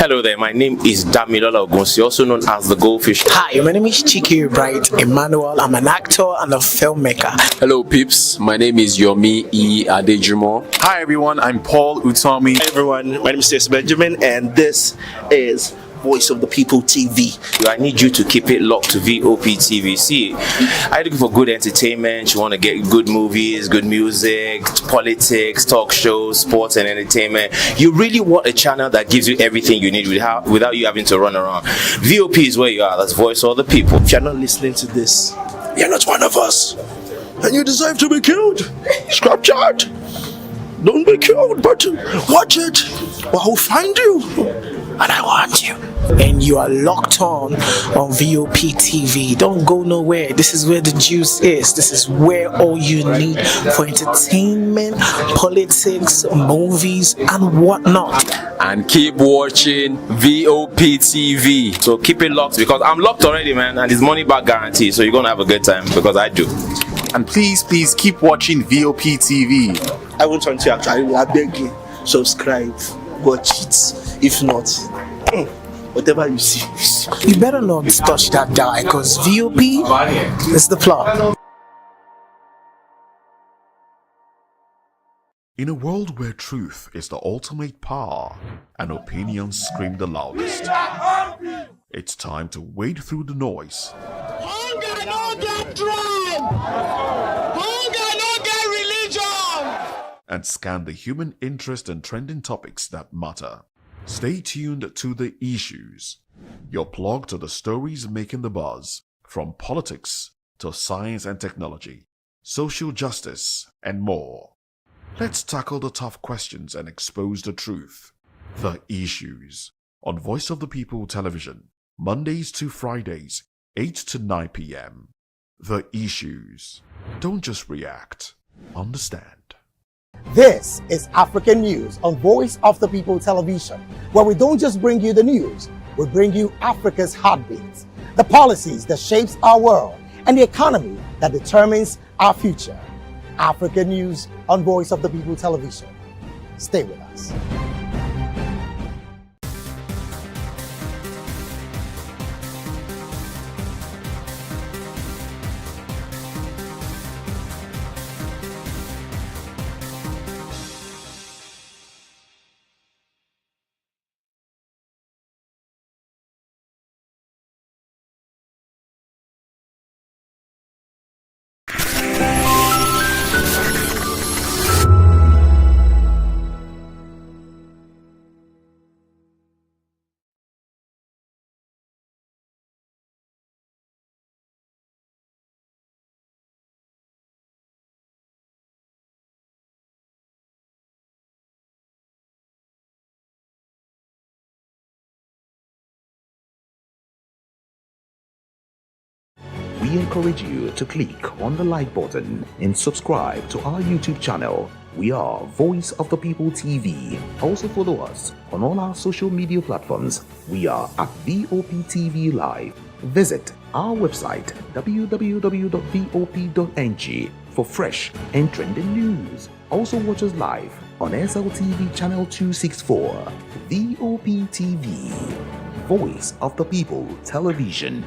Hello there, my name is Damilola Ogunsi, also known as the Goldfish. Hi, my name is Chiki Bright Emmanuel. I'm an actor and a filmmaker. Hello, peeps. My name is Yomi E. Adejumo. Hi, everyone. I'm Paul Utomi. Hi, everyone. My name is Stacey Benjamin, and this is Voice of the People TV. I need you to keep it locked to VOP TV. See, are you looking for good entertainment? You want to get good movies, good music, politics, talk shows, sports and entertainment. You really want a channel that gives you everything you need without you having to run around. VOP is where you are. That's Voice of the People. If you're not listening to this, you're not one of us, and you deserve to be killed. Scrap chat. Don't be killed, but watch it, or I'll find you, and I want you. And you are locked on VOP TV. Don't go nowhere. This is where the juice is. This is where all you need for entertainment, politics, movies, and whatnot. And keep watching VOP TV. So keep it locked because I'm locked already, man, and it's money back guarantee. So you're gonna have a good time because I do. And please keep watching VOP TV. I won't want to actually, I beg you, subscribe, watch it. If not, whatever you see. You better not touch that die because VOP is the plot. In a world where truth is the ultimate power and opinions scream the loudest, it's time to wade through the noise. Hunger no get tribe! Hunger no get religion! And scan the human interest and trending topics that matter. Stay tuned to The Issues, your plug to the stories making the buzz, from politics to science and technology, social justice, and more. Let's tackle the tough questions and expose the truth. The Issues, on Voice of the People Television, Mondays to Fridays, 8 to 9 p.m. The Issues. Don't just react, understand. This is African News on Voice of the People Television, where we don't just bring you the news, we bring you Africa's heartbeats, the policies that shapes our world, and the economy that determines our future. African News on Voice of the People Television. Stay with us. We encourage you to click on the like button and subscribe to our YouTube channel. We are Voice of the People TV. Also follow us on all our social media platforms. We are at VOP TV Live. Visit our website www.vop.ng for fresh and trending news. Also watch us live on SLTV channel 264. VOP TV, Voice of the People Television.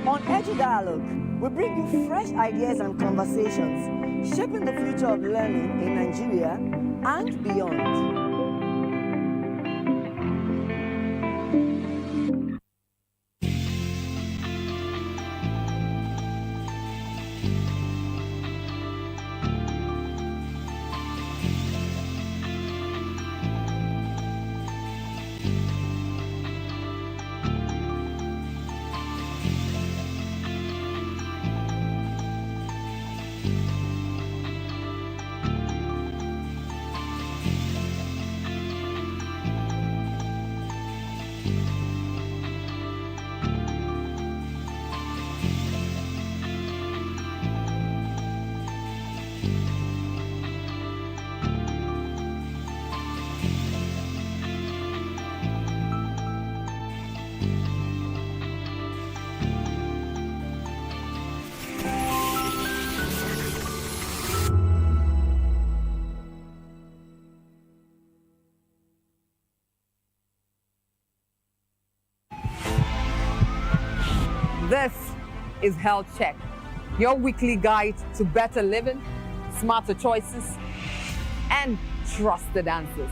On Edu Dialogue, we bring you fresh ideas and conversations, shaping the future of learning in Nigeria and beyond. This is Health Check, your weekly guide to better living, smarter choices, and trusted answers.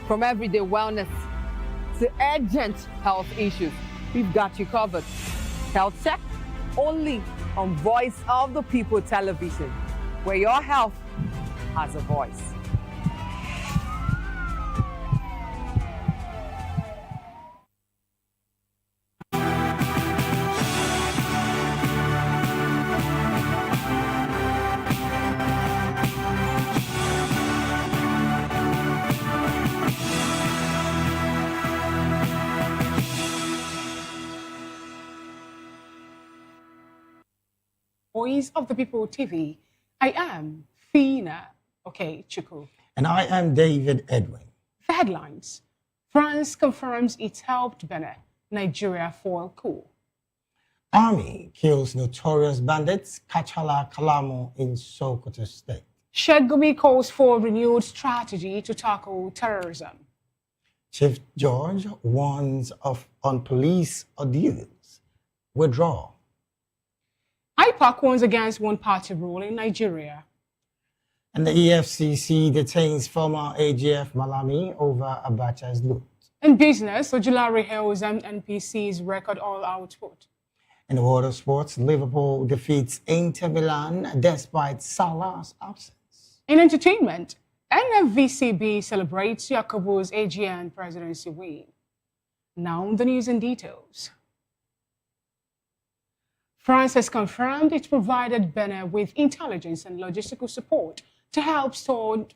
From everyday wellness to urgent health issues, we've got you covered. Health Check, only on Voice of the People television, where your health has a voice. Voice of the People TV. I am Fina Chuku. And I am David Edwin. The headlines. France confirms it helped Benin, Nigeria foil coup. Army kills notorious bandits, Kachala Kalamo in Sokoto State. Shegumi calls for renewed strategy to tackle terrorism. Chief George warns on police ordeals. Withdraw. IPAC warns against one-party rule in Nigeria. And the EFCC detains former AGF Malami over Abacha's loot. In business, Ojulari hails NPC's record all-output. In the world of sports, Liverpool defeats Inter Milan despite Salah's absence. In entertainment, NFVCB celebrates Yakubu's AGN presidency win. Now the news and details. France has confirmed it provided Benin with intelligence and logistical support to help stall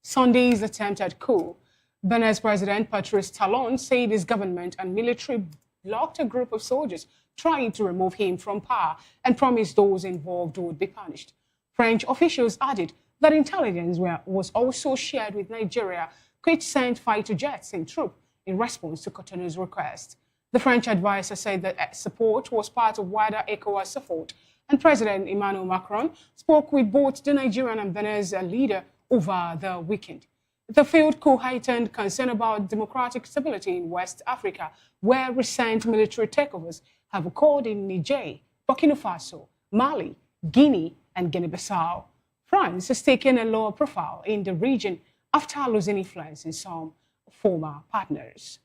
Sunday's attempted coup. Benin's President Patrice Talon said his government and military blocked a group of soldiers trying to remove him from power and promised those involved would be punished. French officials added that intelligence was also shared with Nigeria, which sent fighter jets and troops in response to Cotonou's request. The French advisor said that support was part of wider ECOWAS effort, and President Emmanuel Macron spoke with both the Nigerian and Benin's leader over the weekend. The failed coup heightened concern about democratic stability in West Africa, where recent military takeovers have occurred in Niger, Burkina Faso, Mali, Guinea, and Guinea-Bissau. France has taken a lower profile in the region after losing influence in some former partners.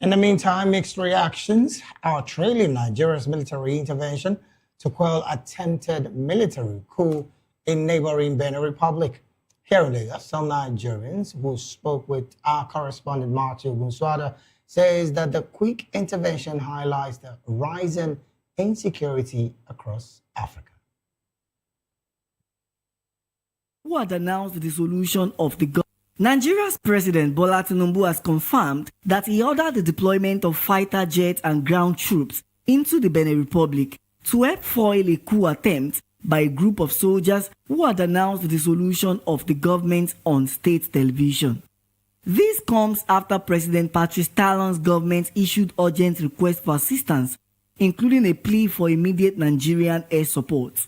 In the meantime, mixed reactions are trailing Nigeria's military intervention to quell attempted military coup in neighboring Benin Republic. Here in Lagos, some Nigerians who spoke with our correspondent Marty Ogunswada says that the quick intervention highlights the rising insecurity across Africa. Who had announced the dissolution of the government? Nigeria's President Bola Tinubu has confirmed that he ordered the deployment of fighter jets and ground troops into the Benin Republic to help foil a coup attempt by a group of soldiers who had announced the dissolution of the government on state television. This comes after President Patrice Talon's government issued urgent requests for assistance, including a plea for immediate Nigerian air support.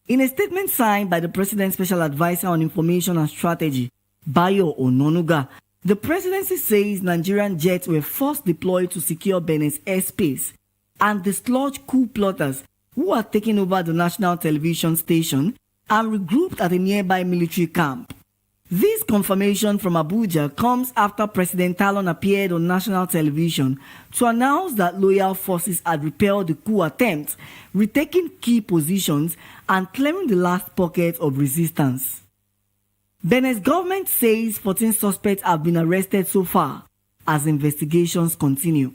In a statement signed by the President's Special Advisor on Information and Strategy, Bayo Ononuga, the presidency says Nigerian jets were first deployed to secure Benin's airspace and dislodge coup plotters who had taken over the national television station and regrouped at a nearby military camp. This confirmation from Abuja comes after President Talon appeared on national television to announce that loyal forces had repelled the coup attempt, retaking key positions and clearing the last pocket of resistance. Benin's government says 14 suspects have been arrested so far as investigations continue.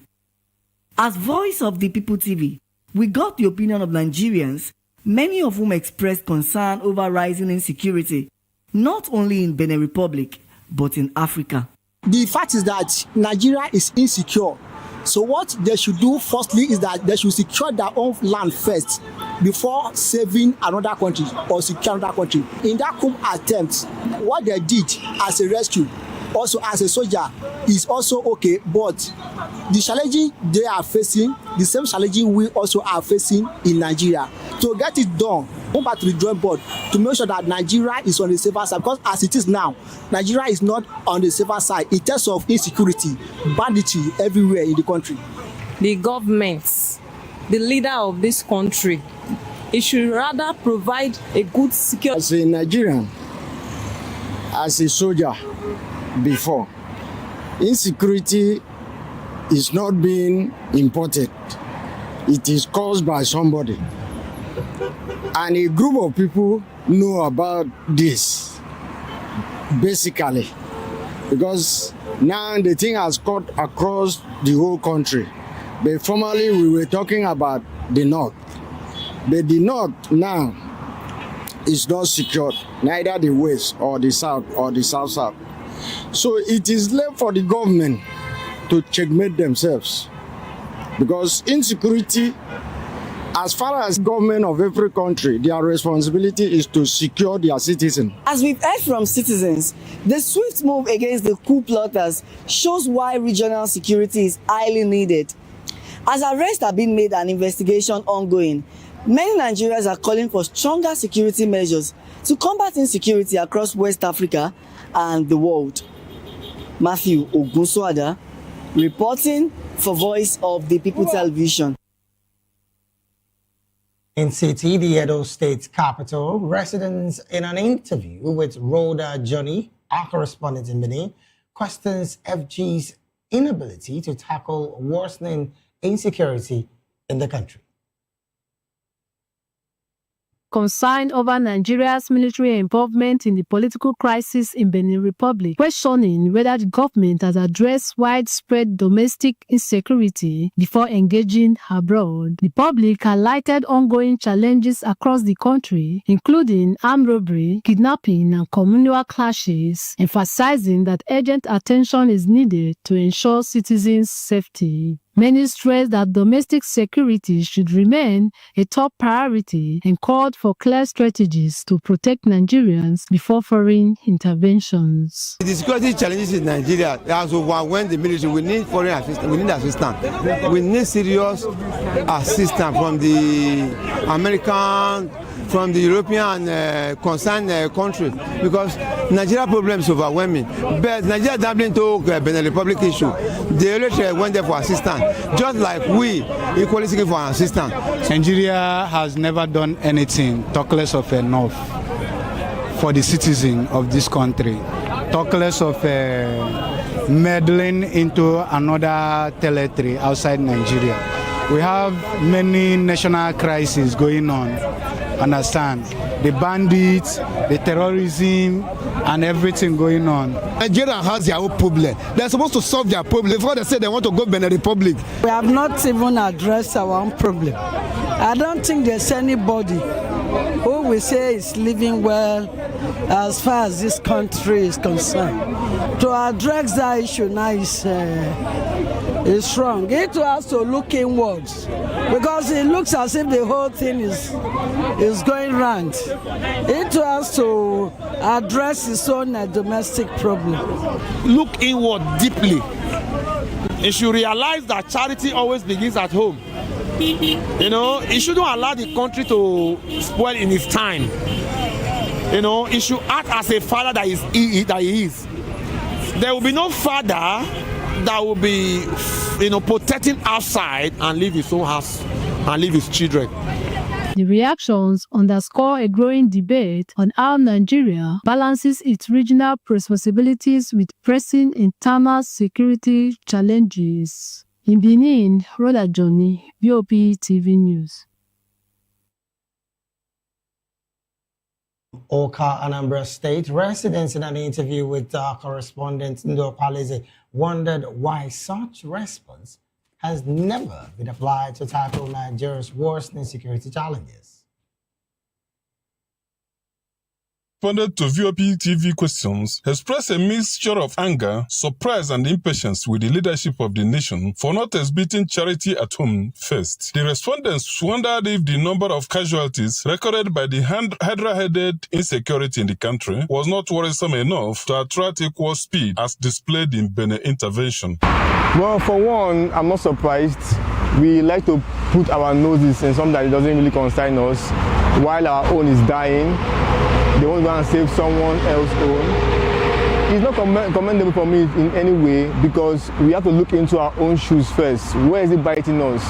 As Voice of the People TV, we got the opinion of Nigerians, many of whom expressed concern over rising insecurity, not only in Benin Republic, but in Africa. The fact is that Nigeria is insecure. So what they should do firstly is that they should secure their own land first before saving another country or secure another country. In that coup attempt, what they did as a rescue, also as a soldier, is also okay, but the challenges they are facing, the same challenges we also are facing in Nigeria. To get it done, go back to the drawing board to make sure that Nigeria is on the safer side, because as it is now, Nigeria is not on the safer side in terms of insecurity, banditry everywhere in the country. The government, the leader of this country, it should rather provide a good security. As a Nigerian, as a soldier before, insecurity is not being imported. It is caused by somebody. And a group of people know about this, basically, because now the thing has cut across the whole country. But formerly we were talking about the north. But the north now is not secured, neither the west or the south or the south-south. So it is left for the government to checkmate themselves, because insecurity, as far as government of every country, their responsibility is to secure their citizens. As we've heard from citizens, the swift move against the coup plotters shows why regional security is highly needed. As arrests are being made and investigation ongoing, many Nigerians are calling for stronger security measures to combat insecurity across West Africa and the world. Matthew Ogunsoada, reporting for Voice of the People Television. In City, the Edo State capital, residents in an interview with Rhoda Johnny, our correspondent in Benin, questions FG's inability to tackle worsening insecurity in the country. Concerned over Nigeria's military involvement in the political crisis in Benin Republic, questioning whether the government has addressed widespread domestic insecurity before engaging abroad. The public highlighted ongoing challenges across the country, including armed robbery, kidnapping, and communal clashes, emphasizing that urgent attention is needed to ensure citizens' safety. Many stressed that domestic security should remain a top priority and called for clear strategies to protect Nigerians before foreign interventions. The security challenges in Nigeria has overwhelmed the military. We need foreign assistance. We need assistance. We need serious assistance from the American, from the European concerned countries, because Nigeria problem is overwhelming. But Nigeria dabbling to Benin Republic issue. The military went there for assistance, just like we equally seeking for assistance. Nigeria has never done anything, talk less of enough, for the citizen of this country. Talk less of meddling into another territory outside Nigeria. We have many national crises going on. Understand? The bandits, the terrorism, and everything going on. Nigeria has their own problem. They're supposed to solve their problem before they say they want to go Benin Republic. We have not even addressed our own problem. I don't think there's anybody who will say is living well as far as this country is concerned. To address that issue now is wrong. It has to look inwards, because it looks as if the whole thing is going round. It has to address its own domestic problem. Look inward deeply. It should realize that charity always begins at home. You know, it shouldn't allow the country to spoil in its time. You know, it should act as a father that he is. There will be no father that will be, protecting outside and leave his own house and leave his children. The reactions underscore a growing debate on how Nigeria balances its regional responsibilities with pressing internal security challenges. In Benin, Rhoda Johnny, VOP TV News. Oka, Anambra State, residents in an interview with our correspondent Ndo Palize wondered why such response has never been applied to tackle Nigeria's worsening security challenges. responded to VOP TV questions, expressed a mixture of anger, surprise, and impatience with the leadership of the nation for not exhibiting charity at home first. The respondents wondered if the number of casualties recorded by the Hydra-headed insecurity in the country was not worrisome enough to attract equal speed as displayed in Benin intervention. Well, for one, I'm not surprised. We like to put our noses in something that doesn't really concern us while our own is dying. They won't go and save someone else's own. It's not commendable for me in any way because we have to look into our own shoes first. Where is it biting us?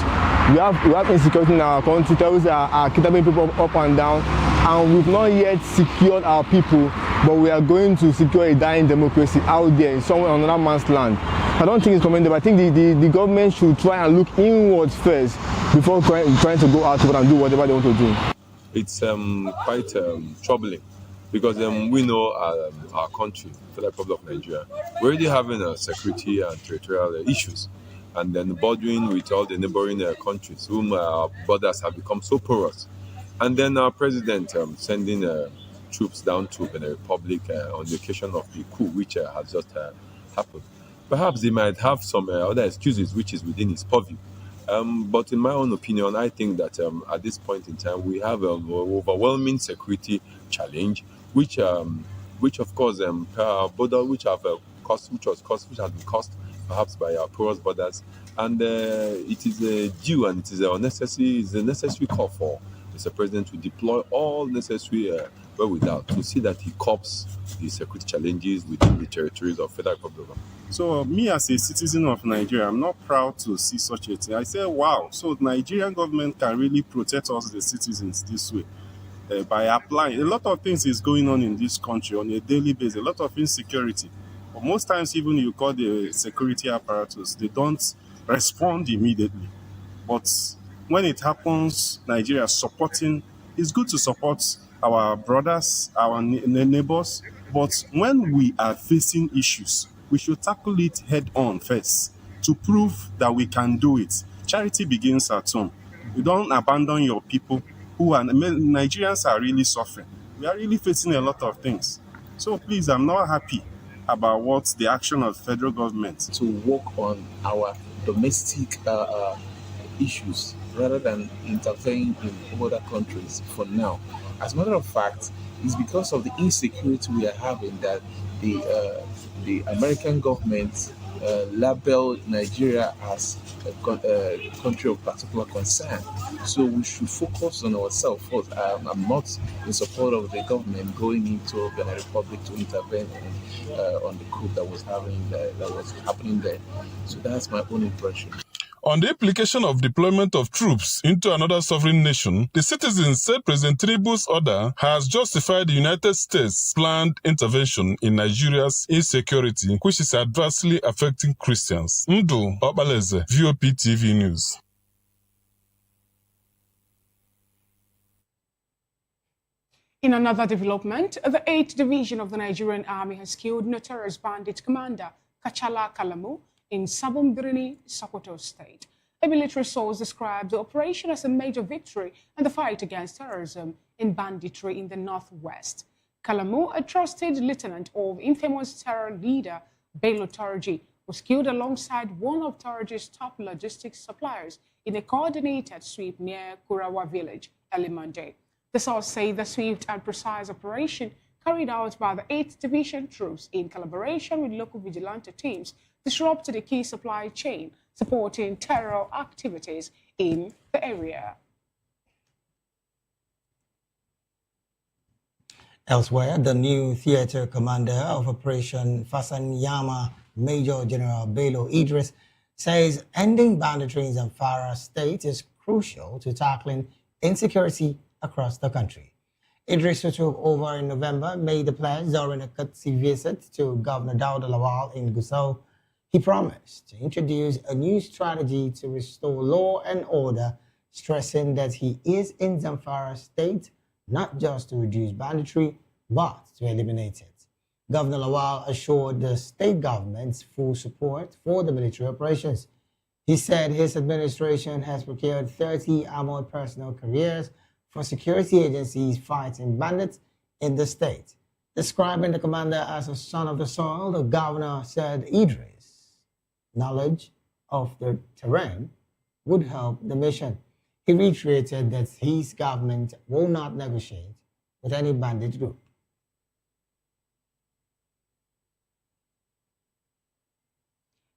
We have insecurity in our country. Terrorists are kidnapping people up and down, and we've not yet secured our people, but we are going to secure a dying democracy out there, somewhere on another man's land. I don't think it's commendable. I think the government should try and look inwards first before trying to go outward and do whatever they want to do. It's quite troubling because we know our country, the Republic of Nigeria, we're already having security and territorial issues, and then bordering with all the neighboring countries whom our borders have become so porous. And then our president sending troops down to the Republic on the occasion of the coup, which has just happened. Perhaps they might have some other excuses which is within his purview. But in my own opinion, I think that at this point in time, we have an overwhelming security challenge, which of course, border, which has been caused perhaps by our porous borders, and it is a due and it is a necessary call for Mr. President to deploy all necessary wherewithal to see that he cops the security challenges within the territories of Federal Republic. So me as a citizen of Nigeria, I'm not proud to see such a thing. I say, wow, so the Nigerian government can really protect us, the citizens, this way. By applying, a lot of things is going on in this country on a daily basis, a lot of insecurity. But most times, even you call the security apparatus, they don't respond immediately. But when it happens, Nigeria supporting, it's good to support our brothers, our neighbors. But when we are facing issues, we should tackle it head on first to prove that we can do it. Charity begins at home. You don't abandon your people who are, Nigerians are really suffering. We are really facing a lot of things. So please, I'm not happy about what the action of the federal government. To work on our domestic issues rather than interfering in other countries for now. As a matter of fact, it's because of the insecurity we are having that the American government labeled Nigeria as a country of particular concern. So we should focus on ourselves first. I'm not in support of the government going into Benin Republic to intervene on the coup that was happening there. So that's my own impression. On the implication of deployment of troops into another sovereign nation, the citizens said President Tinubu's order has justified the United States' planned intervention in Nigeria's insecurity, which is adversely affecting Christians. Ndu Obaleze, VOP TV News. In another development, the 8th Division of the Nigerian Army has killed notorious bandit commander Kachala Kalamu in Sabon Birni, Sokoto State. A military source described the operation as a major victory in the fight against terrorism and banditry in the northwest. Kalamu, a trusted lieutenant of infamous terror leader Bello Turji, was killed alongside one of Turji's top logistics suppliers in a coordinated sweep near Kurawa village early Monday. The source said the swift and precise operation carried out by the 8th Division troops in collaboration with local vigilante teams disrupted a key supply chain supporting terror activities in the area. Elsewhere, the new theater commander of Operation Fasanyama, Major General Bello Idris, says ending banditry in Zamfara State is crucial to tackling insecurity across the country. Idris, who took over in November, made the pledge during a courtesy visit to Governor Dauda Lawal in Gusau. He promised to introduce a new strategy to restore law and order, stressing that he is in Zamfara State not just to reduce banditry, but to eliminate it. Governor Lawal assured the state government's full support for the military operations. He said his administration has procured 30 armored personnel carriers for security agencies fighting bandits in the state. Describing the commander as a son of the soil, the governor said Idris' knowledge of the terrain would help the mission. He reiterated that his government will not negotiate with any bandit group.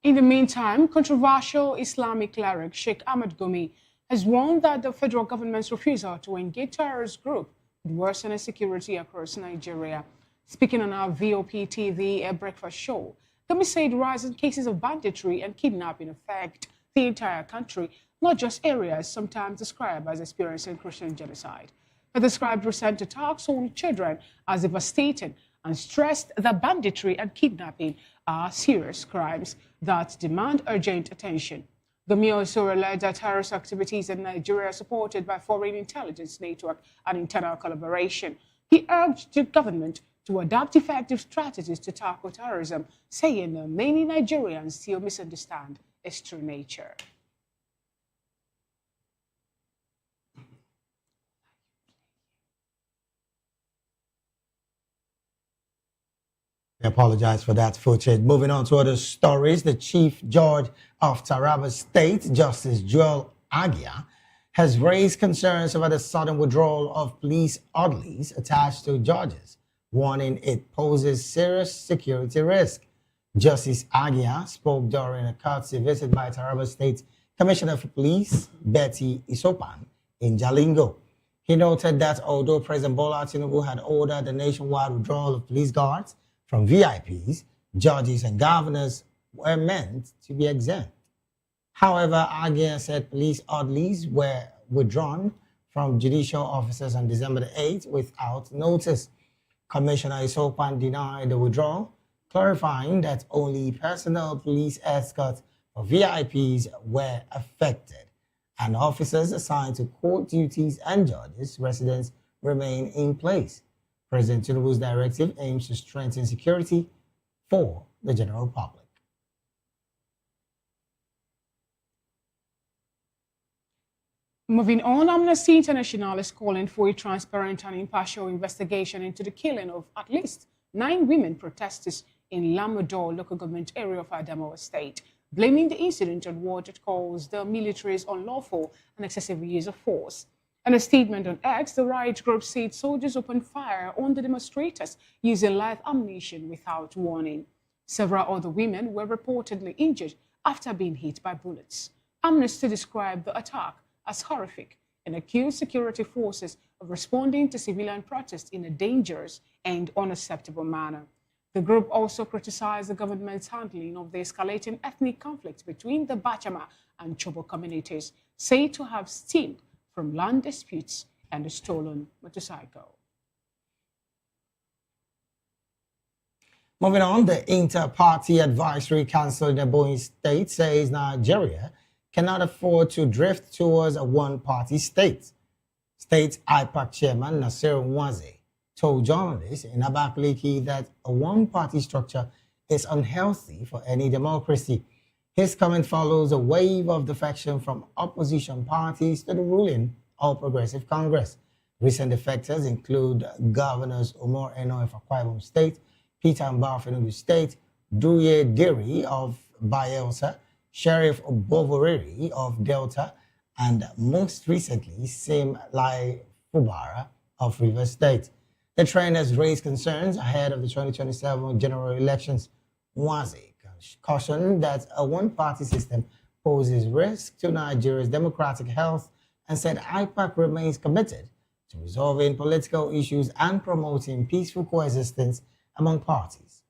In the meantime, controversial Islamic cleric Sheikh Ahmed Gumi has warned that the federal government's refusal to engage terrorist group would worsen insecurity across Nigeria. Speaking on our VOP TV breakfast show, Gumi said rising cases of banditry and kidnapping affect the entire country, not just areas sometimes described as experiencing Christian genocide. He described recent attacks on children as devastating and stressed that banditry and kidnapping are serious crimes that demand urgent attention. Gumi also alleged that terrorist activities in Nigeria are supported by foreign intelligence network and internal collaboration. He urged the government to adopt effective strategies to tackle terrorism, saying that many Nigerians still misunderstand its true nature. I apologize for that footage. Moving on to other stories, the Chief Judge of Taraba State, Justice Joel Agia, has raised concerns about the sudden withdrawal of police orderlies attached to judges, warning it poses serious security risk. Justice Agia spoke during a courtesy visit by Taraba State Commissioner for Police, Betty Isopan, in Jalingo. He noted that although President Bola Tinubu had ordered the nationwide withdrawal of police guards from VIPs, judges and governors were meant to be exempt. However, Agia said police orderlies were withdrawn from judicial officers on December the 8th without notice. Commissioner Isopan denied the withdrawal, clarifying that only personal police escorts for VIPs were affected, and officers assigned to court duties and judges' residence remain in place. President Tinubu's directive aims to strengthen security for the general public. Moving on, Amnesty International is calling for a transparent and impartial investigation into the killing of at least 9 women protesters in Lamodor local government area of Adamawa State, blaming the incident on what it calls the military's unlawful and excessive use of force. In a statement on X, the riot group said soldiers opened fire on the demonstrators using live ammunition without warning. Several other women were reportedly injured after being hit by bullets. Amnesty described the attack as horrific and accused security forces of responding to civilian protests in a dangerous and unacceptable manner. The group also criticized the government's handling of the escalating ethnic conflict between the Bachama and Chobo communities, said to have stemmed from land disputes and a stolen motorcycle. Moving on, the Inter-Party Advisory Council in the Ebonyi State says Nigeria cannot afford to drift towards a one-party state. State IPAC Chairman Nasir Nwaze told journalists in Abakaliki that a one-party structure is unhealthy for any democracy. His comment follows a wave of defection from opposition parties to the ruling All Progressive Congress. Recent defectors include Governors Umar Eno of Akwa Ibom State, Peter Mbah of Enugu State, Duye Diri of Bayelsa, Sheriff Obovoriri of Delta, and most recently, Sim Lai Fubara of Rivers State. The trend has raised concerns ahead of the 2027 general elections. Nwaze cautioned that a one-party system poses risk to Nigeria's democratic health and said IPAC remains committed to resolving political issues and promoting peaceful coexistence among parties.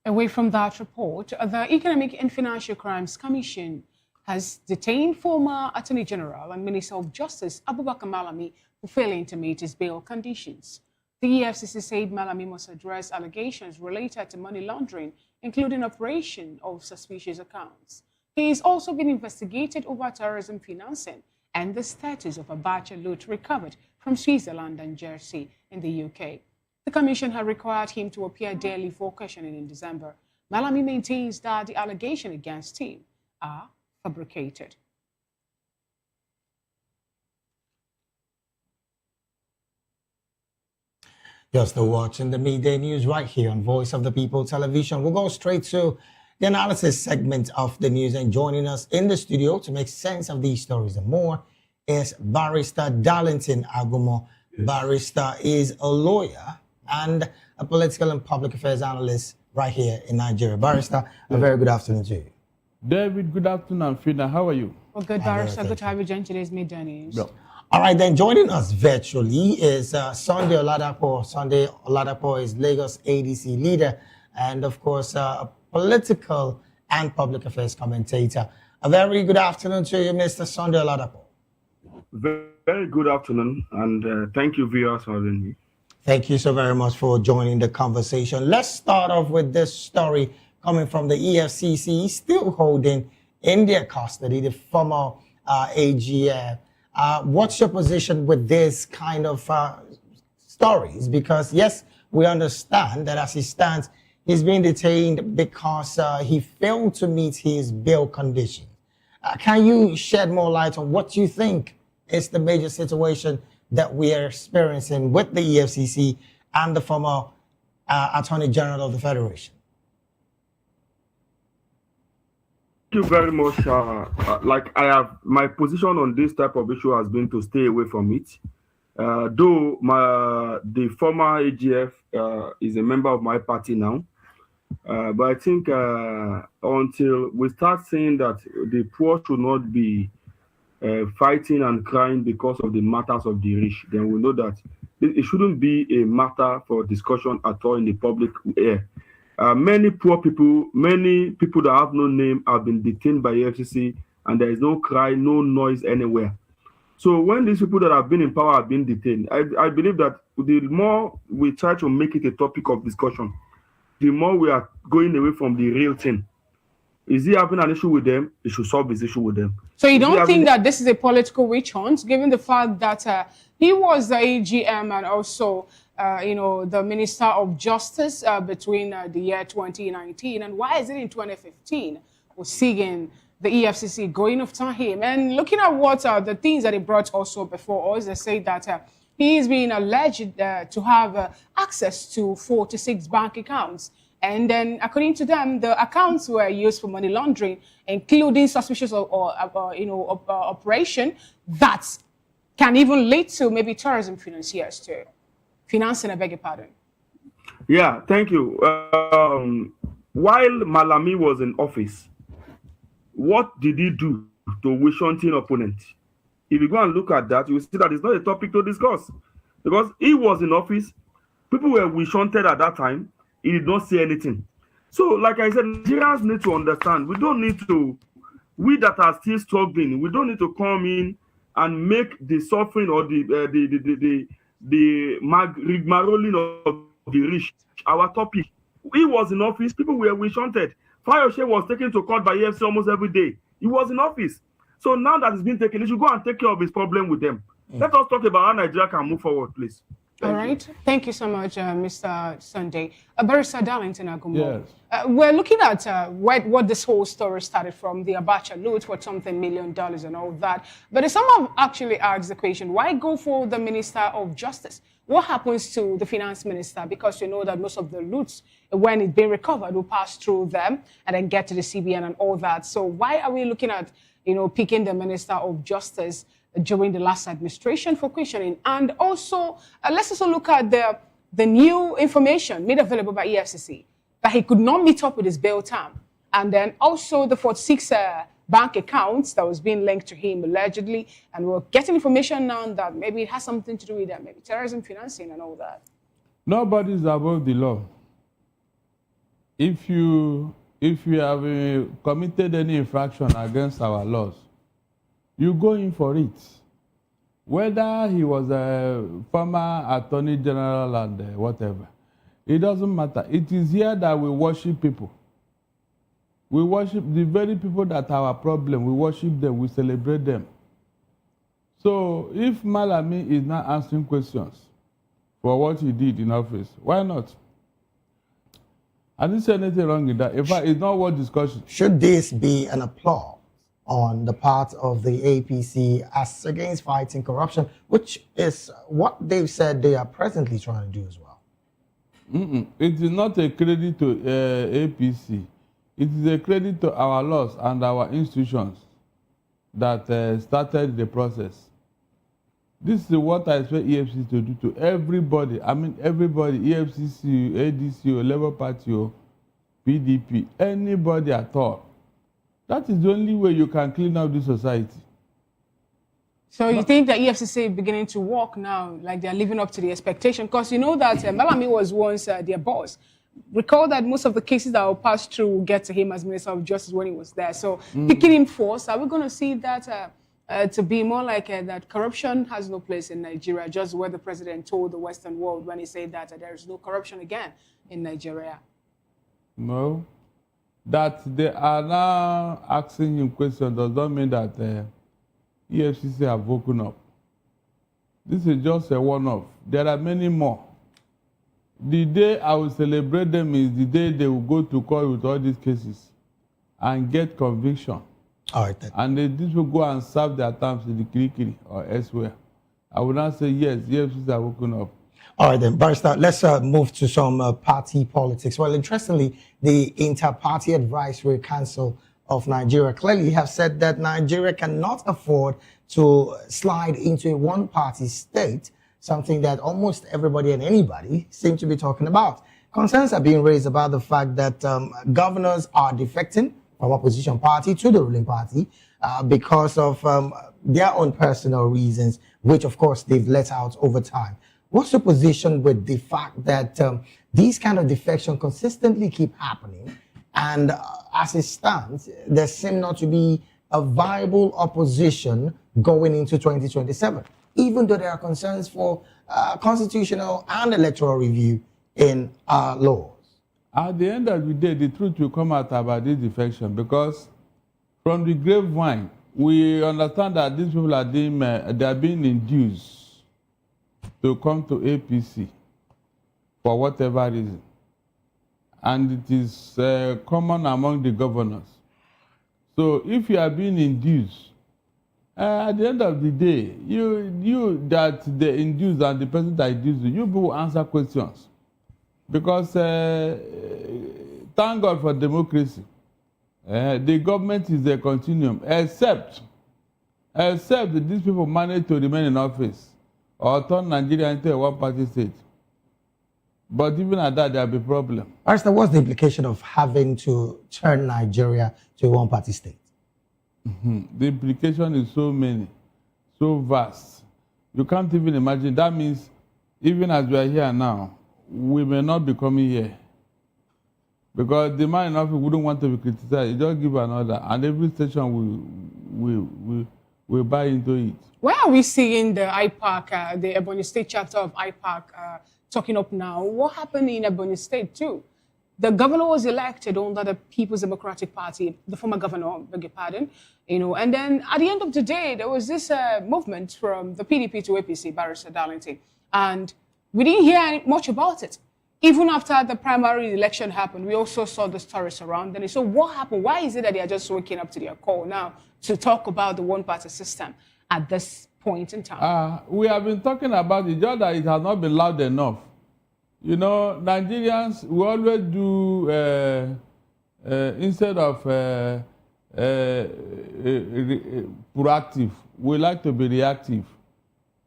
Away from that report, the Economic and Financial Crimes Commission has detained former Attorney General and Minister of Justice Abubakar Malami for failing to meet his bail conditions. The EFCC said Malami must address allegations related to money laundering, including operation of suspicious accounts. He is also being investigated over terrorism financing and the status of a batch of loot recovered from Switzerland and Jersey in the UK. The commission had required him to appear daily for questioning in December. Malami maintains that the allegations against him are fabricated. You're still watching the midday news right here on Voice of the People television. We'll go straight to the analysis segment of the news, and joining us in the studio to make sense of these stories and more is Barrister Darlington Agumo. Barrister is a lawyer and a political and public affairs analyst right here in Nigeria. Barrister, a very good afternoon to you. David, good afternoon. Fina, how are you? Well, good, Barrister. Good to have you join today's midday news. Yeah. All right, then joining us virtually is Sunday Oladapo. Sunday Oladapo is Lagos ADC leader and, of course, a political and public affairs commentator. A very good afternoon to you, Mr. Sunday Oladapo. Very good afternoon, and thank you, viewers, for having me. Thank you so very much for joining the conversation. Let's start off with this story coming from the EFCC, still holding in their custody the former AGF. What's your position with this kind of stories? Because yes, we understand that as he stands, he's being detained because he failed to meet his bail conditions. Can you shed more light on what you think is the major situation that we are experiencing with the EFCC and the former Attorney General of the Federation? Thank you very much. My position on this type of issue has been to stay away from it. Though the former AGF is a member of my party now, but I think until we start seeing that the poor should not be fighting and crying because of the matters of the rich, then we know that it shouldn't be a matter for discussion at all in the public air. Many poor people, many people that have no name have been detained by FCC, and there is no cry, no noise anywhere. So when these people that have been in power have been detained, I believe that the more we try to make it a topic of discussion, the more we are going away from the real thing. Is he having an issue with them? He should solve his issue with them. So you don't think that this is a political witch hunt, given the fact that he was the AGM and also the Minister of Justice between the year 2019, and why is it in 2015 we're seeing the EFCC going after him? And looking at what the things that he brought also before us, they say that he is being alleged to have access to 46 bank accounts. And then, according to them, the accounts were used for money laundering, including suspicious operation that can even lead to maybe terrorism financiers too. Financing, I beg your pardon. Yeah, thank you. While Malami was in office, what did he do to Wishington opponent? If you go and look at that, you will see that it's not a topic to discuss. Because he was in office, people were Wishington at that time, he did not say anything. So, like I said, Nigerians need to understand, we that are still struggling, we don't need to come in and make the suffering or the rigmaroling of the rich our topic. He was in office, people were Wishington. Fayose was taken to court by EFC almost every day. He was in office. So now that it's been taken, he should go and take care of his problem with them. Let us talk about how Nigeria can move forward, please. All right. Thank you so much, Mr. Sunday. Barrister Darlington Agumo. Yes. We're looking at what this whole story started from, the Abacha loot for something $1 million and all that. But someone actually asked the question, why go for the Minister of Justice? What happens to the Finance Minister? Because you know that most of the loots, when it's been recovered, will pass through them and then get to the CBN and all that. So why are we looking at, picking the Minister of Justice during the last administration for questioning? And also, let's also look at the new information made available by EFCC that he could not meet up with his bail term. And then also the 46 bank accounts that was being linked to him allegedly. And we're getting information now that maybe it has something to do with that, maybe terrorism financing and all that. Nobody's above the law. If you have committed any infraction against our laws, you go in for it. Whether he was a former Attorney General and whatever, it doesn't matter. It is here that we worship people. We worship the very people that are our problem. We worship them. We celebrate them. So if Malami is not answering questions for what he did in office, why not? I didn't say anything wrong in that. In fact, it's not worth discussion. Should this be an applause on the part of the APC as against fighting corruption, which is what they've said they are presently trying to do as well? It is not a credit to APC. It is a credit to our laws and our institutions that started the process. This is what I expect EFCC to do to everybody. I mean, everybody, EFCC, ADC, Labour Party, PDP, anybody at all. That is the only way you can clean up the society. So you think that EFCC is beginning to work now, like they're living up to the expectation? Because you know that Malami was once their boss. Recall that most of the cases that will pass through will get to him as Minister of Justice when he was there. So picking him first, are we going to see that to be more like that corruption has no place in Nigeria, just what the president told the Western world when he said that there is no corruption again in Nigeria? No. That they are now asking him questions does not mean that EFCC have woken up. This is just a one-off. There are many more. The day I will celebrate them is the day they will go to court with all these cases and get conviction. All right, then. And these will go and serve their terms in the Kirikiri or elsewhere. I will not say yes, EFCC have woken up. All right, then, Barrister, let's move to some party politics. Well, interestingly, the Inter-Party Advisory Council of Nigeria clearly have said that Nigeria cannot afford to slide into a one-party state, something that almost everybody and anybody seem to be talking about. Concerns are being raised about the fact that governors are defecting from opposition party to the ruling party because of their own personal reasons, which of course they've let out over time. What's your position with the fact that these kind of defection consistently keep happening, and as it stands, there seems not to be a viable opposition going into 2027, even though there are concerns for constitutional and electoral review in our laws? At the end of the day, the truth will come out about this defection, because from the grapevine, we understand that these people are being induced to come to APC for whatever reason. And it is common among the governors. So if you are being induced, at the end of the day, you that the induced and the person that induced you will answer questions. Because thank God for democracy. The government is a continuum, except that these people manage to remain in office or turn Nigeria into a one-party state. But even at that, there will be a problem. Barrister, what's the implication of having to turn Nigeria to a one-party state? The implication is so many, so vast. You can't even imagine. That means even as we are here now, we may not be coming here. Because the man in office wouldn't want to be criticized. He just give an order, and every station will buy into it. Where are we seeing the IPAC, the Ebonyi State chapter of IPAC, talking up now? What happened in Ebonyi State too? The governor was elected under the People's Democratic Party, the former governor, beg your pardon, and then at the end of the day, there was this movement from the PDP to APC, Barrister Darlington, and we didn't hear much about it. Even after the primary election happened, we also saw the story surrounding it. So what happened? Why is it that they are just waking up to their call now to talk about the one-party system at this point in time? We have been talking about it, just that it has not been loud enough. You know, Nigerians, we always do, instead of proactive, we like to be reactive.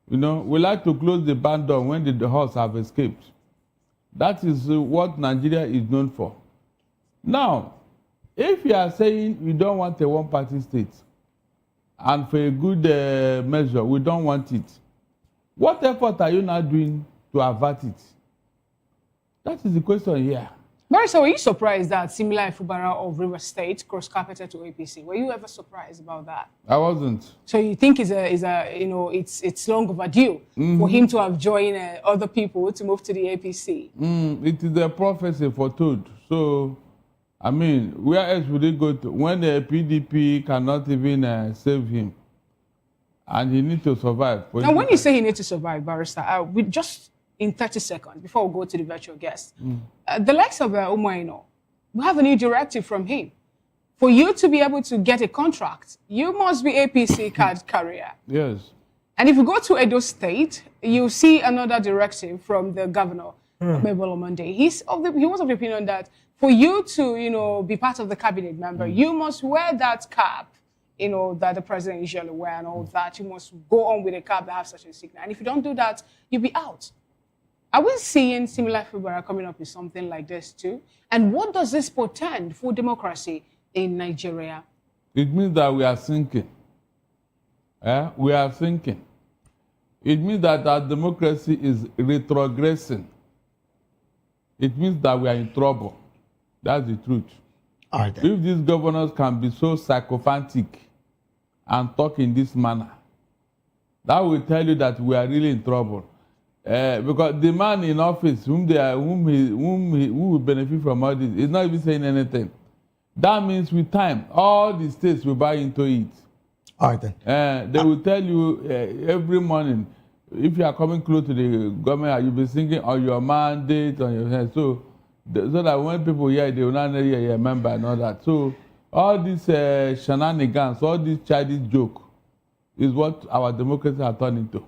You know, we like to close the barn door when the horse have escaped. That is what Nigeria is known for. Now, if you are saying you don't want a one-party state, and for a good measure, we don't want it, what effort are you now doing to avert it? That is the question here. Barrister, were you surprised that similar Ifubara of River State cross-carpeted to APC? Were you ever surprised about that? I wasn't. So you think it's long overdue for him to have joined other people to move to the APC? It is a prophecy foretold. So, I mean, where else would he go to when the PDP cannot even save him, and he needs to survive? Now, when you say he needs to survive, Barrister, we just in 30 seconds before we go to the virtual guest, the likes of Umaino, we have a new directive from him. For you to be able to get a contract, you must be APC card carrier. Yes. And if you go to Edo State, you see another directive from the governor Mabel Monday. He was of the opinion that for you to, be part of the cabinet member, you must wear that cap, that the president usually wear and all that. You must go on with a cap that has such a signal. And if you don't do that, you'll be out. Are we seeing similar figures coming up with something like this too? And what does this portend for democracy in Nigeria? It means that we are sinking. We are sinking. It means that our democracy is retrogressing. It means that we are in trouble. That's the truth. All right, then. If these governors can be so sycophantic and talk in this manner, that will tell you that we are really in trouble. Because the man in office who will benefit from all this is not even saying anything. That means with time, all the states will buy into it. All right, then. They will tell you every morning, if you are coming close to the government, you'll be thinking on your mandate, on your head. So that when people hear, they will not know you're a member and all that. So all these shenanigans, all this childish joke is what our democracy has turned into.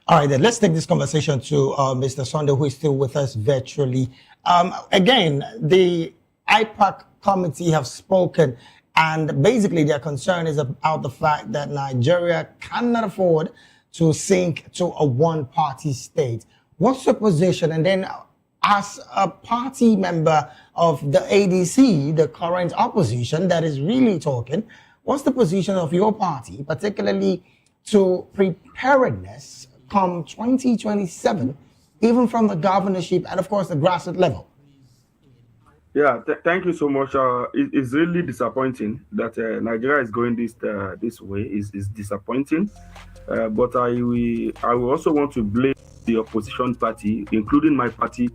All right, then let's take this conversation to Mr. Sunday, who is still with us virtually. Again, the IPAC committee have spoken, and basically their concern is about the fact that Nigeria cannot afford to sink to a one-party state. What's your position? And then as a party member of the ADC, the current opposition that is really talking, what's the position of your party, particularly to preparedness come 2027, even from the governorship and, of course, the grassroots level? Yeah, thank you so much. It's really disappointing that Nigeria is going this way. It's disappointing. But I will also want to blame the opposition party, including my party,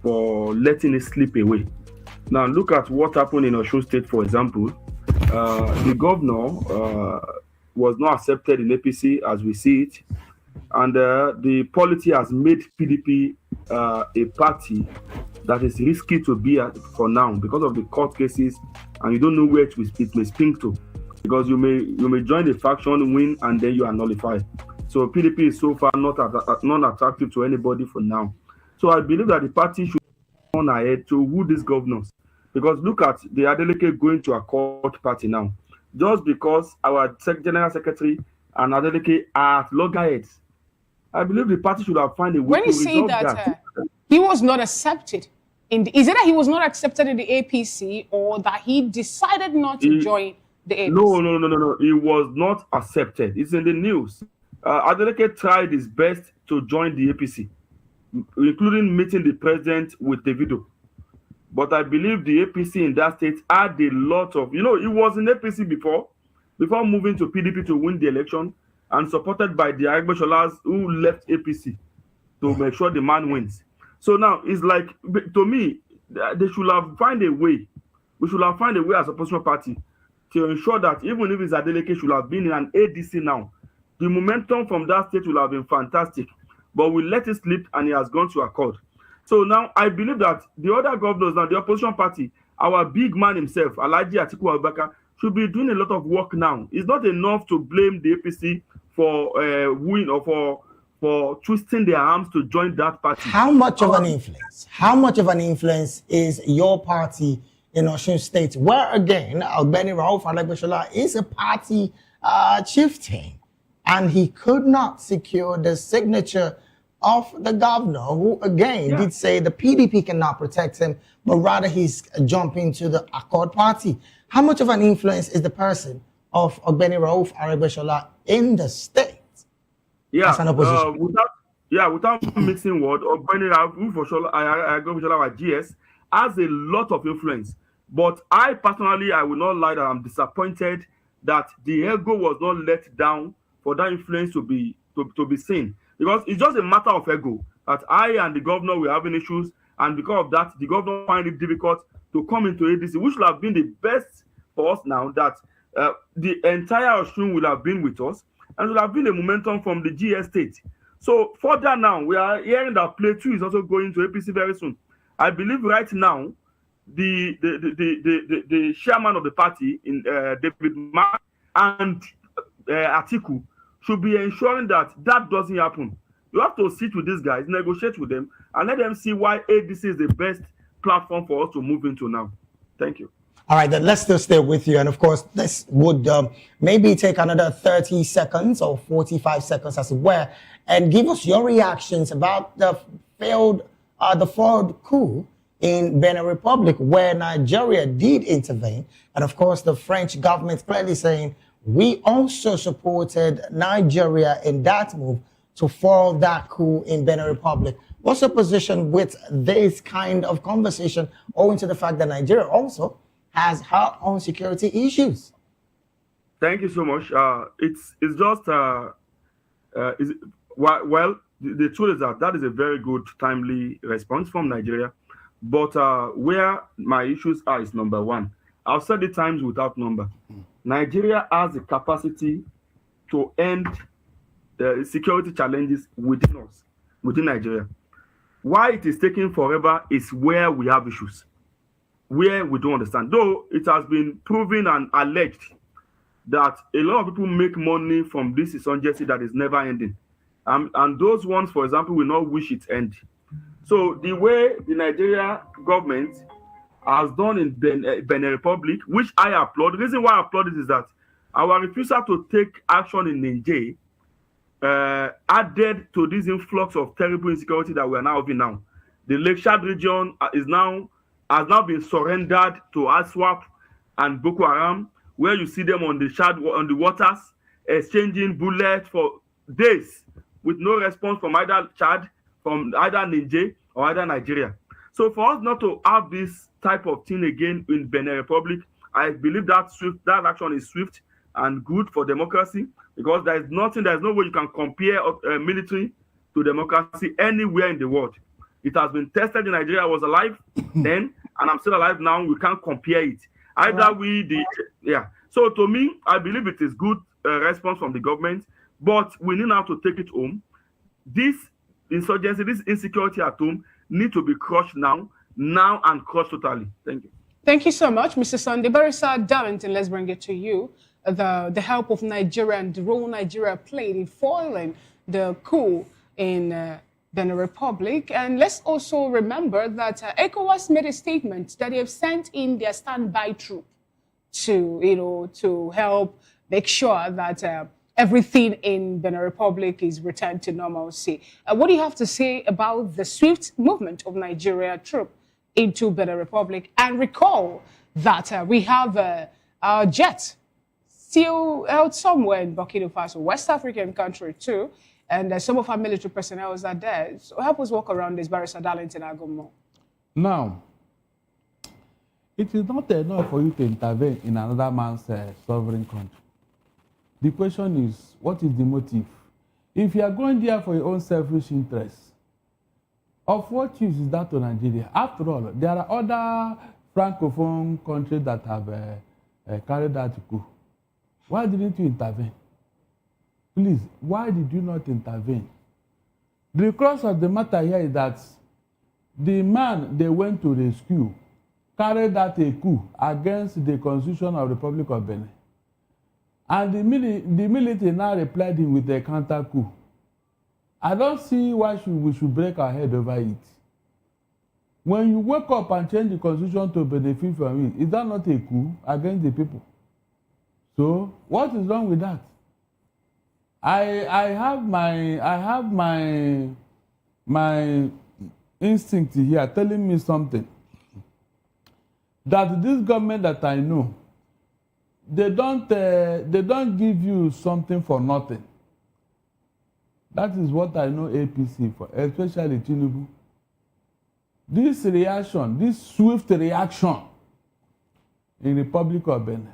for letting it slip away. Now, look at what happened in Osun State, for example. The governor was not accepted in APC as we see it. And the polity has made PDP a party that is risky to be at for now because of the court cases, and you don't know where it may spring to, because you may join the faction, win, and then you are nullified. So PDP is so far not attractive to anybody for now. So I believe that the party should go on ahead to woo these governors, because look at the Adeleke going to a court party now, just because our general secretary and Adeleke are at loggerheads. I believe the party should have found a way when to you say resolve that he was not accepted, is it that he was not accepted in the APC, or that he decided not to join the APC? No. He was not accepted. It's in the news. Adeleke tried his best to join the APC, including meeting the president with Davido. But I believe the APC in that state had a lot of, he was in APC before moving to PDP to win the election, and supported by the Agbesholas who left APC to make sure the man wins. So now it's like, to me, they should have found a way. We should have found a way as a opposition party to ensure that even if it's Adeleke should have been in an ADC now, the momentum from that state will have been fantastic. But we let it slip, and he has gone to accord. So now I believe that the other governors now, the opposition party, our big man himself, Alhaji Atiku Abubakar, should be doing a lot of work now. It's not enough to blame the APC for win or for twisting their arms to join that party. How much of an influence? How much of an influence is your party in Osun State, where again, Albeni Rauf Alegbeshola is a party chieftain, and he could not secure the signature of the governor, who again did say the PDP cannot protect him, but rather he's jumping to the Accord party. How much of an influence is the person of Albeni Rauf Alegbeshola in the state? Yeah, as an opposition? Without mixing words, Albeni Rauf Alegbeshola, our GS, has a lot of influence. But I personally, I will not lie that I'm disappointed that the ego was not let down for that influence to be seen. Because it's just a matter of ego that I and the governor were having issues, and because of that, the governor find it difficult to come into ADC, which would have been the best for us now, that the entire Osun will have been with us, and will have been a momentum from the GS state. So further now, we are hearing that Play 2 is also going to APC very soon. I believe right now, the chairman of the party, in David Mark and Atiku, should be ensuring that doesn't happen. You have to sit with these guys, negotiate with them, and let them see why ADC is the best platform for us to move into now. Thank you. All right, then let's still stay with you. And of course, this would maybe take another 30 seconds or 45 seconds as it were, and give us your reactions about the failed coup in Benin Republic, where Nigeria did intervene. And of course, the French government clearly saying, we also supported Nigeria in that move to foil that coup in Benin Republic. What's your position with this kind of conversation, owing to the fact that Nigeria also has her own security issues? Thank you so much. It's just well, the truth is that is a very good, timely response from Nigeria. But where my issues are is number one. I've said it times without number. Nigeria has the capacity to end the security challenges within us, within Nigeria. Why it is taking forever is where we have issues, where we don't understand. Though it has been proven and alleged that a lot of people make money from this insurgency that is never ending. And those ones, for example, will not wish it end. So the way the Nigeria government has done in Benin Republic, which I applaud, the reason why I applaud it is that our refusal to take action in Niger added to this influx of terrible insecurity that we are now having now. The Lake Chad region has now been surrendered to ASWAP and Boko Haram, where you see them on the waters, exchanging bullets for days with no response from either Chad, from either Niger or either Nigeria. So for us not to have this type of thing again in Benin Republic, I believe that action is swift and good for democracy, because there's no way you can compare military to democracy anywhere in the world. It has been tested in Nigeria. I was alive then, and I'm still alive now. We can't compare it. So to me, I believe it is good response from the government, but we need now to take it home. This insurgency, this insecurity at home need to be crushed now and crushed totally. Thank you. Thank you so much, Mr. Sunday. Barrister Darlington, let's bring it to you. The help of Nigeria and the role Nigeria played in foiling the coup in Benin Republic. And let's also remember that ECOWAS made a statement that they have sent in their standby troop to help make sure that everything in Benin Republic is returned to normalcy. What do you have to say about the swift movement of Nigeria troop into Benin Republic? And recall that we have our jet still held somewhere in Burkina Faso, West African country too, and some of our military personnel are there. So help us walk around this, Barrister Darlington Agomo. Now, it is not enough for you to intervene in another man's sovereign country. The question is, what is the motive? If you are going there for your own selfish interests, of what use is that to Nigeria? After all, there are other francophone countries that have carried out coup. Why didn't you intervene? Please, why did you not intervene? The crux of the matter here is that the man they went to rescue carried out a coup against the Constitution of the Republic of Benin. And the military now replied him with a counter coup. I don't see why we should break our head over it. When you wake up and change the constitution to benefit from it, is that not a coup against the people? So what is wrong with that? I have my instinct here telling me something. That this government that I know, they don't give you something for nothing. That is what I know APC for, especially Tinubu. This reaction, this swift reaction in the Republic of Benin,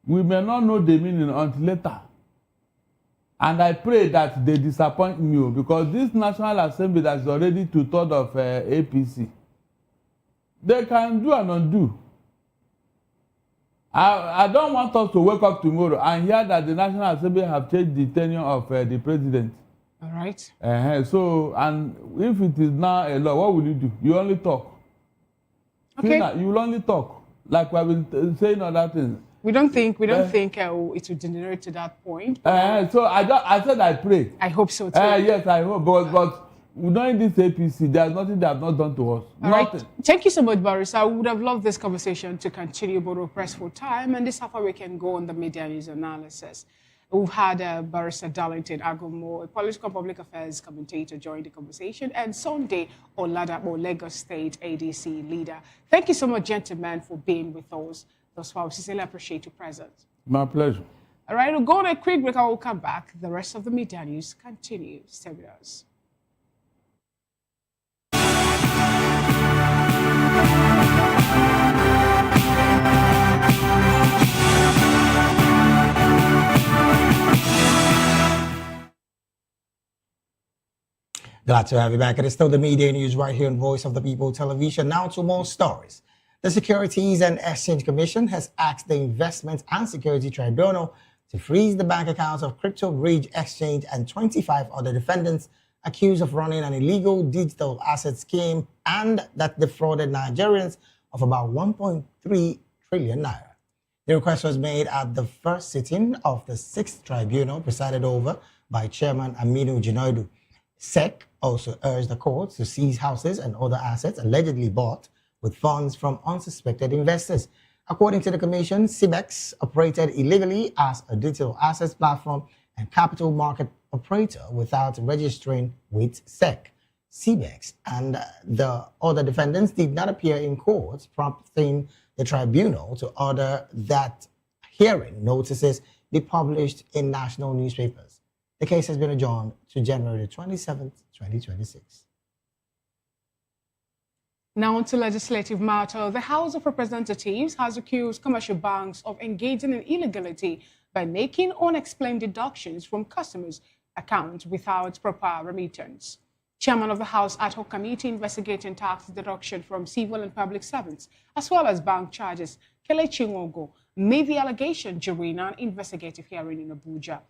we may not know the meaning until later. And I pray that they disappoint you, because this National Assembly that is already 2/3 of APC, they can do and undo. I don't want us to wake up tomorrow and hear that the National Assembly have changed the tenure of the president. All right. So, and if it is now a law, what will you do? You only talk. Okay. You will only talk, like we have been saying other things. We don't think it will degenerate to that point. So I said I pray. I hope so too. Yes, I hope. But Knowing this APC, there's nothing they have not done to us. All Nothing. right. Thank you so much, Boris. I would have loved this conversation to continue, but we're pressed for time, and this is how we can go on the media news analysis. We've had Barrister Darlington Agumo, a political public affairs commentator, join the conversation, and Sunday Oladapo, Lagos State ADC leader. Thank you so much, gentlemen, for being with us thus far. We sincerely appreciate your presence. My pleasure. All right, we'll go on a quick break. I will come back. The rest of the media news continues. Stay with us. Glad to have you back. It is still the media news right here on Voice of the People Television. Now to more stories. The Securities and Exchange Commission has asked the Investment and Security Tribunal to freeze the bank accounts of Crypto Bridge Exchange and 25 other defendants accused of running an illegal digital asset scheme and that defrauded Nigerians of about 1.3 trillion naira. The request was made at the first sitting of the 6th Tribunal presided over by Chairman Aminu Junaidu. SEC also urged the court to seize houses and other assets allegedly bought with funds from unsuspected investors. According to the commission, CBEX operated illegally as a digital assets platform and capital market operator without registering with SEC. CBEX and the other defendants did not appear in court, prompting the tribunal to order that hearing notices be published in national newspapers. The case has been adjourned to January 27th, 2026. Now on to legislative matter. The House of Representatives has accused commercial banks of engaging in illegality by making unexplained deductions from customers' accounts without proper remittance. Chairman of the House Ad Hoc Committee investigating tax deduction from civil and public servants, as well as bank charges, Kelechi Nwogo, made the allegation during an investigative hearing in Abuja.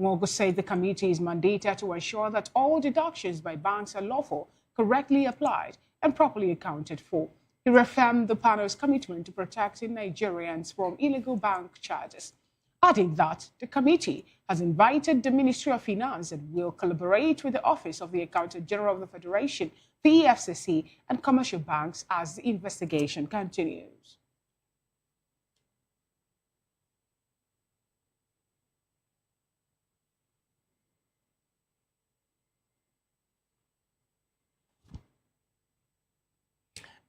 Nwogo said the committee is mandated to ensure that all deductions by banks are lawful, correctly applied, and properly accounted for. He reaffirmed the panel's commitment to protecting Nigerians from illegal bank charges, adding that the committee has invited the Ministry of Finance and will collaborate with the Office of the Accountant General of the Federation, the EFCC, and commercial banks as the investigation continues.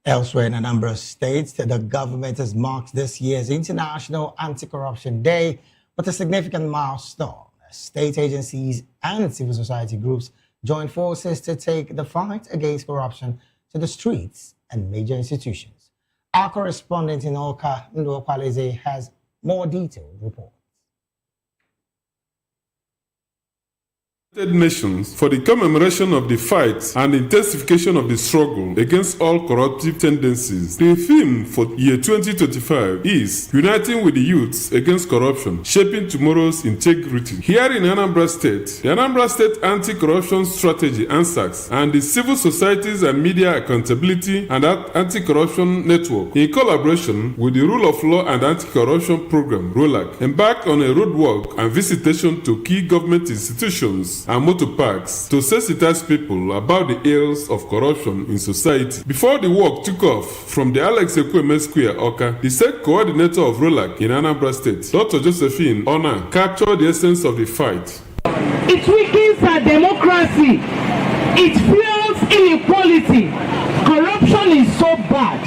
Elsewhere in a number of states, the government has marked this year's International Anti-Corruption Day with a significant milestone. State agencies and civil society groups join forces to take the fight against corruption to the streets and major institutions. Our correspondent in Oka, Ndo Kwaleze, has more detailed report. Nations for the commemoration of the fight and intensification of the struggle against all corruptive tendencies. The theme for year 2025 is Uniting with the Youths Against Corruption, Shaping Tomorrow's Integrity. Here in Anambra State, the Anambra State Anti-Corruption Strategy ANSACS and the Civil Societies and Media Accountability and Anti-Corruption Network, in collaboration with the Rule of Law and Anti-Corruption Program, ROLAC, embarked on a roadwork and visitation to key government institutions and motor parks to sensitize people about the ills of corruption in society. Before the work took off from the Alex Ekweme Square, Oka, the state coordinator of ROLAC in Anambra State, Dr. Josephine Ona, captured the essence of the fight. It weakens our democracy. It fuels inequality. Corruption is so bad.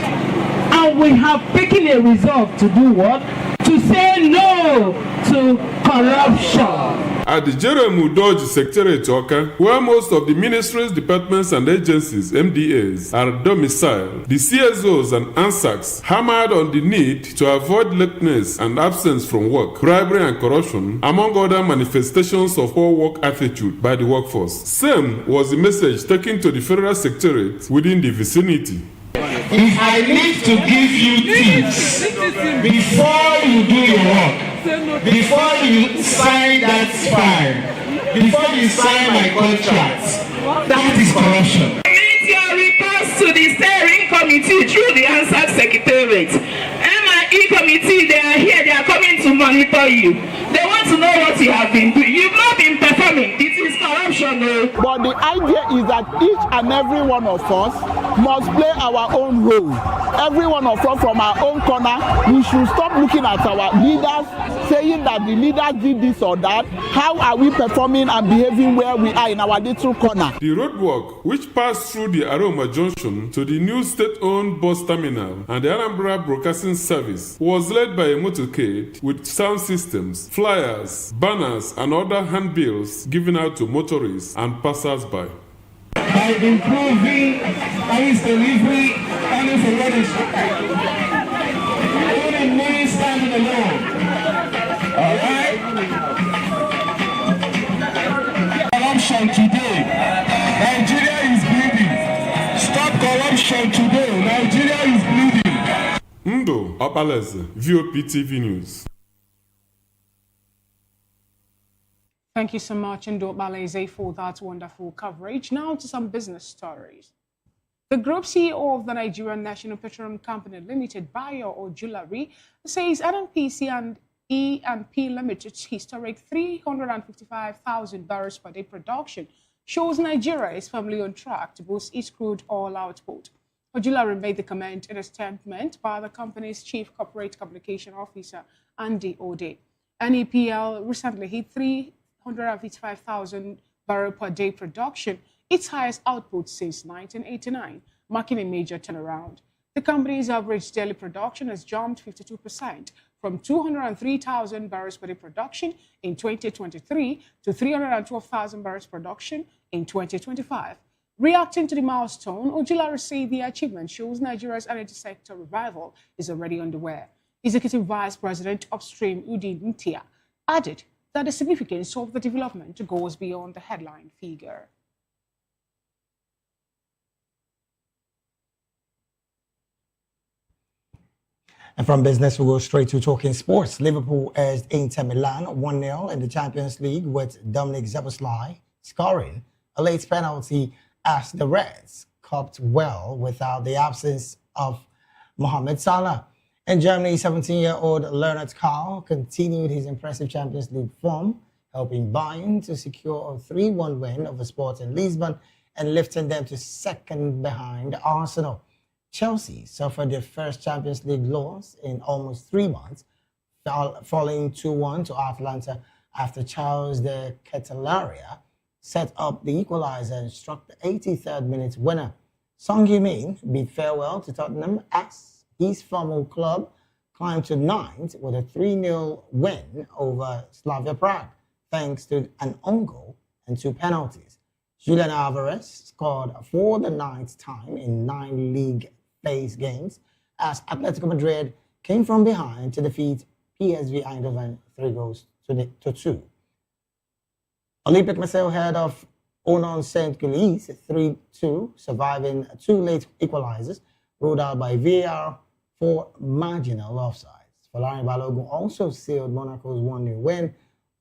And we have taken a resolve to do what? To say no to corruption. At the Jeremy Udoji Secretariat Oka, where most of the ministries, departments, and agencies, MDAs, are domiciled, the CSOs and ANSACs hammered on the need to avoid lateness and absence from work, bribery and corruption, among other manifestations of poor work attitude by the workforce. Same was the message taken to the Federal Secretariat within the vicinity. If I need to give you tips before you do your work, before you sign that file, before you sign my contract, that is corruption. Submit your reports to the steering committee through the ANSAC Secretariat. MIE committee, they are here, they are coming to monitor you. They want to know what you have been doing. You've not been performing. It is corruption. But the idea is that each and every one of us must play our own role. Every one of us from our own corner, we should stop looking at our leaders, saying that the leaders did this or that. How are we performing and behaving where we are in our little corner? The roadwork, which passed through the Aroma Junction to the new state-owned bus terminal and the Anambra Broadcasting Service, was led by a motorcade with sound systems, flyers, banners, and other handbills given out to motorists and passers-by. By improving service delivery and information. Only me standing alone. All right? Corruption today. Nigeria is bleeding. Stop corruption today. Nigeria is bleeding. Ndo Opaleze, VOP TV News. Thank you so much, Ndo Baleze, for that wonderful coverage. Now to some business stories. The group CEO of the Nigerian National Petroleum Company Limited, Bayo Ojulari, says NNPC and E&P Limited's historic 355,000 barrels per day production shows Nigeria is firmly on track to boost its crude oil output. Ojulari made the comment in a statement by the company's Chief Corporate Communication Officer, Andy Ode. NEPL recently hit 355,000 barrel per day production, its highest output since 1989, marking a major turnaround. The company's average daily production has jumped 52% from 203,000 barrels per day production in 2023 to 312,000 barrels production in 2025. Reacting to the milestone, Ojulari said the achievement shows Nigeria's energy sector revival is already underway. Executive Vice President Upstream Udin Ntia added that the significance of the development goes beyond the headline figure. And from business, we'll go straight to talking sports. Liverpool edged Inter Milan 1-0 in the Champions League with Dominic Szoboszlai scoring a late penalty as the Reds coped well without the absence of Mohamed Salah. In Germany, 17-year-old Leonard Carl continued his impressive Champions League form, helping Bayern to secure a 3-1 win over Sporting Lisbon and lifting them to second behind Arsenal. Chelsea suffered their first Champions League loss in almost 3 months, falling 2-1 to Atalanta after Charles de Ketelaere set up the equalizer and struck the 83rd minute winner. Son Heung-min bid farewell to Tottenham as his former club climbed to 9th with a 3-0 win over Slavia Prague, thanks to an own goal and 2 penalties. Julian Alvarez scored for the 9th time in 9 league phase games as Atletico Madrid came from behind to defeat PSV Eindhoven 3-2. Olympic Marseille head of Onon Saint Gilles 3-2, surviving 2 late equalizers ruled out by VAR for marginal offsides. Folarin Balogun also sealed Monaco's 1-0 win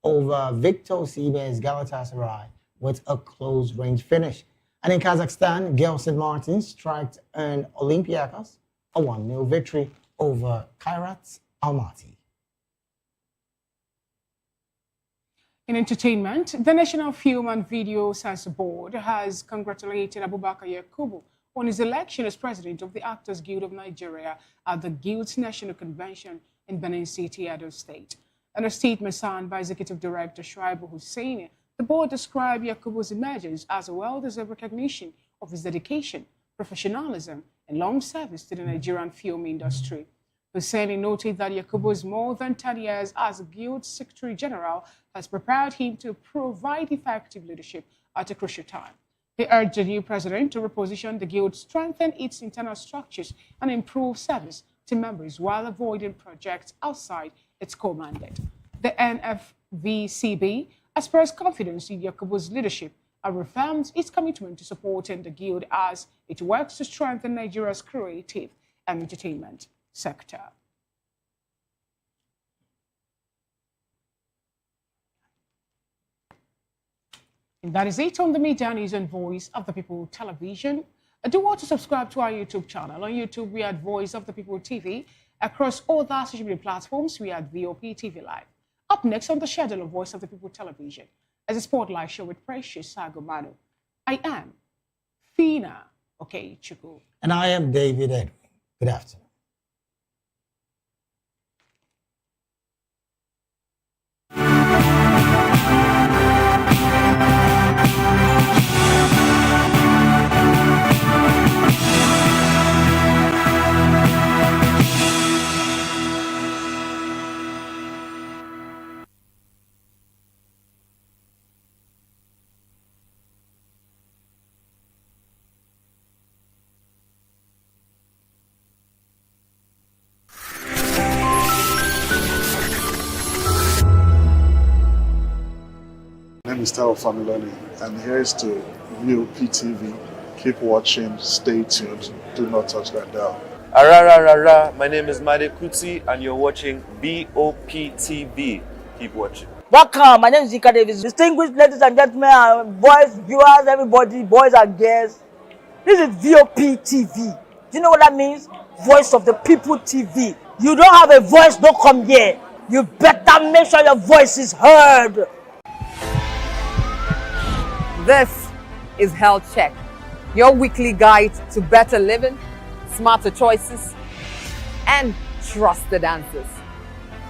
over Victor Osimhen's Galatasaray with a close-range finish. And in Kazakhstan, Gelson Martins striked earned Olympiacos a 1-0 victory over Kairat Almaty. In entertainment, the National Film and Video Censor Board has congratulated Abubakar Yakubu on his election as president of the Actors Guild of Nigeria at the Guild's National Convention in Benin City, Edo State. In a statement signed by Executive Director Shuaibu Hussaini, the board described Yakubu's emergence as a well-deserved recognition of his dedication, professionalism, and long service to the Nigerian film industry. Hussaini noted that Yakubu's more than 10 years as Guild Secretary General has prepared him to provide effective leadership at a crucial time. He urged the new president to reposition the Guild, strengthen its internal structures, and improve service to members while avoiding projects outside its core mandate. The NFVCB expressed confidence in Yakubu's leadership and reaffirmed its commitment to supporting the Guild as it works to strengthen Nigeria's creative and entertainment sector. And that is it on the Media News and Voice of the People television. Do want to subscribe to our YouTube channel. On YouTube, we are at Voice of the People TV. Across all the social media platforms, we are at VOP TV Live. Up next on the schedule of Voice of the People television, as a spotlight show with Precious Sagomado. I am Fina Okechukwu. And I am David Edwin. Good afternoon. My name is Tao Familoni, and here's to VOP TV. Keep watching, stay tuned, do not touch that dial. Arararara, my name is Made Kuti, and you're watching VOP TV. Keep watching. Welcome, my name is Ika Davis. Distinguished ladies and gentlemen, boys, viewers, everybody, boys and girls. This is VOP TV. Do you know what that means? Voice of the People TV. You don't have a voice, don't come here. You better make sure your voice is heard. This is Health Check, your weekly guide to better living, smarter choices, and trusted answers.